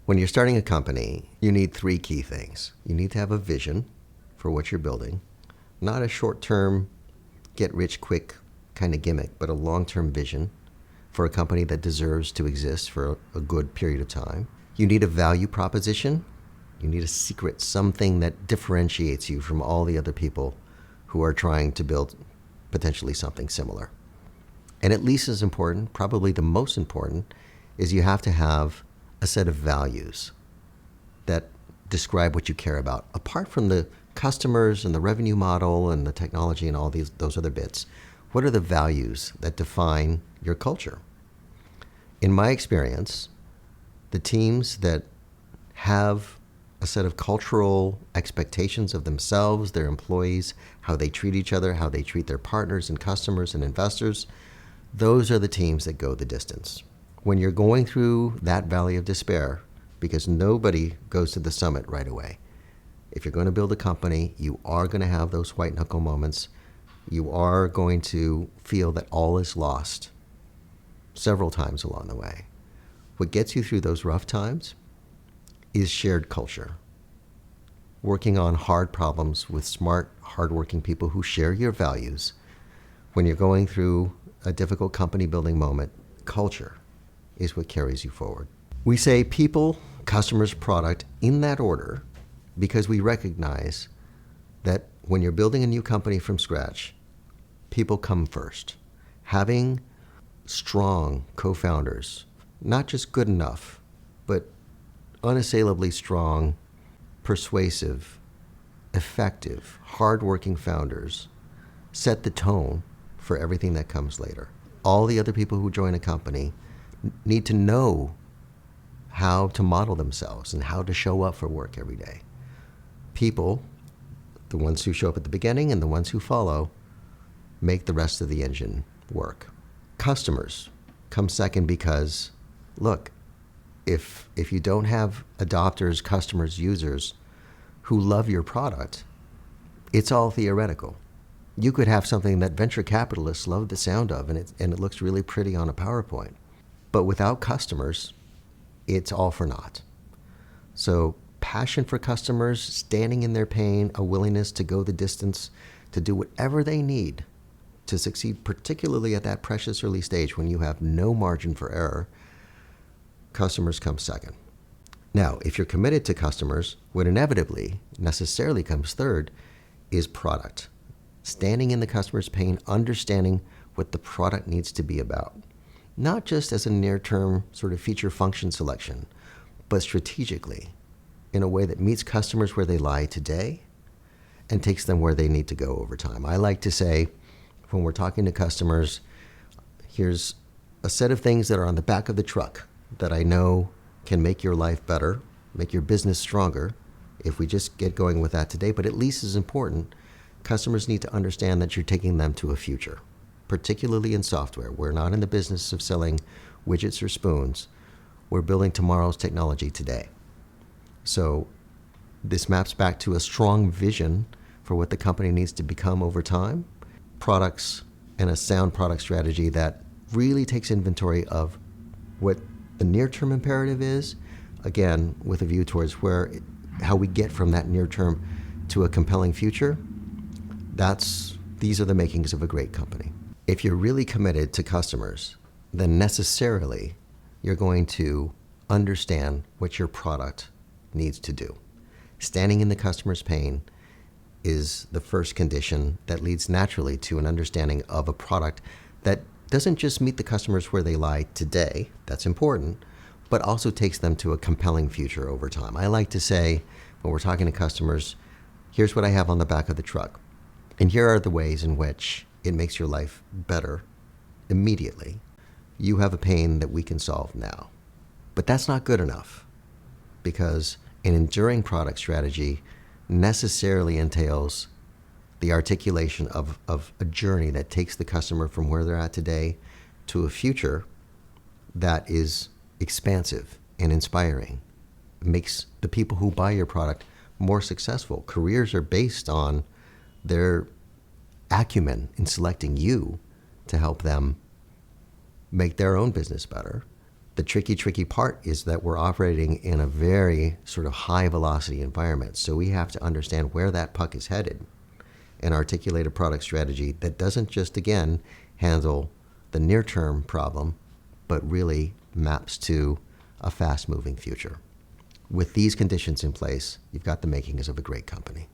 When you're starting a company, you need three key things. You need to have a vision for what you're building, not a short-term, get-rich-quick kind of gimmick, but a long-term vision for a company that deserves to exist for a good period of time. You need a value proposition. You need a secret, something that differentiates you from all the other people who are trying to build potentially something similar. And at least as important, probably the most important, is you have to have a set of values that describe what you care about. Apart from the customers and the revenue model and the technology and all those other bits, what are the values that define your culture? In my experience, the teams that have a set of cultural expectations of themselves, their employees, how they treat each other, how they treat their partners and customers and investors, those are the teams that go the distance. When you're going through that valley of despair, because nobody goes to the summit right away, if you're going to build a company, you are going to have those white knuckle moments. You are going to feel that all is lost several times along the way. What gets you through those rough times is shared culture. Working on hard problems with smart, hardworking people who share your values. When you're going through a difficult company building moment, culture is what carries you forward. We say people, customers, product in that order because we recognize that when you're building a new company from scratch, people come first. Having strong co-founders, not just good enough, but unassailably strong, persuasive, effective, hardworking founders set the tone for everything that comes later. All the other people who join a company need to know how to model themselves and how to show up for work every day. People, the ones who show up at the beginning and the ones who follow, make the rest of the engine work. Customers come second because, look, if you don't have adopters, customers, users who love your product, it's all theoretical. You could have something that venture capitalists love the sound of, and it looks really pretty on a PowerPoint. But without customers, it's all for naught. So passion for customers, standing in their pain, a willingness to go the distance, to do whatever they need to succeed, particularly at that precious early stage when you have no margin for error, customers come second. Now, if you're committed to customers, what inevitably, necessarily comes third is product. Standing in the customer's pain, understanding what the product needs to be about. Not just as a near-term sort of feature function selection, but strategically in a way that meets customers where they lie today and takes them where they need to go over time. I like to say, when we're talking to customers, here's a set of things that are on the back of the truck that I know can make your life better, make your business stronger, if we just get going with that today. But at least as important, customers need to understand that you're taking them to a future. Particularly in software. We're not in the business of selling widgets or spoons. We're building tomorrow's technology today. So this maps back to a strong vision for what the company needs to become over time, products, and a sound product strategy that really takes inventory of what the near-term imperative is, again, with a view towards how we get from that near-term to a compelling future. These are the makings of a great company. If you're really committed to customers, then necessarily you're going to understand what your product needs to do. Standing in the customer's pain is the first condition that leads naturally to an understanding of a product that doesn't just meet the customers where they lie today, that's important, but also takes them to a compelling future over time. I like to say, when we're talking to customers, here's what I have on the back of the truck, and here are the ways in which it makes your life better immediately. You have a pain that we can solve now. But that's not good enough, because an enduring product strategy necessarily entails the articulation of a journey that takes the customer from where they're at today to a future that is expansive and inspiring. It makes the people who buy your product more successful. Careers are based on their acumen in selecting you to help them make their own business better The tricky part is that we're operating in a very sort of high velocity environment. So we have to understand where that puck is headed and articulate a product strategy that doesn't just, again, handle the near-term problem, but really maps to a fast-moving future. With these conditions in place, you've got the makings of a great company.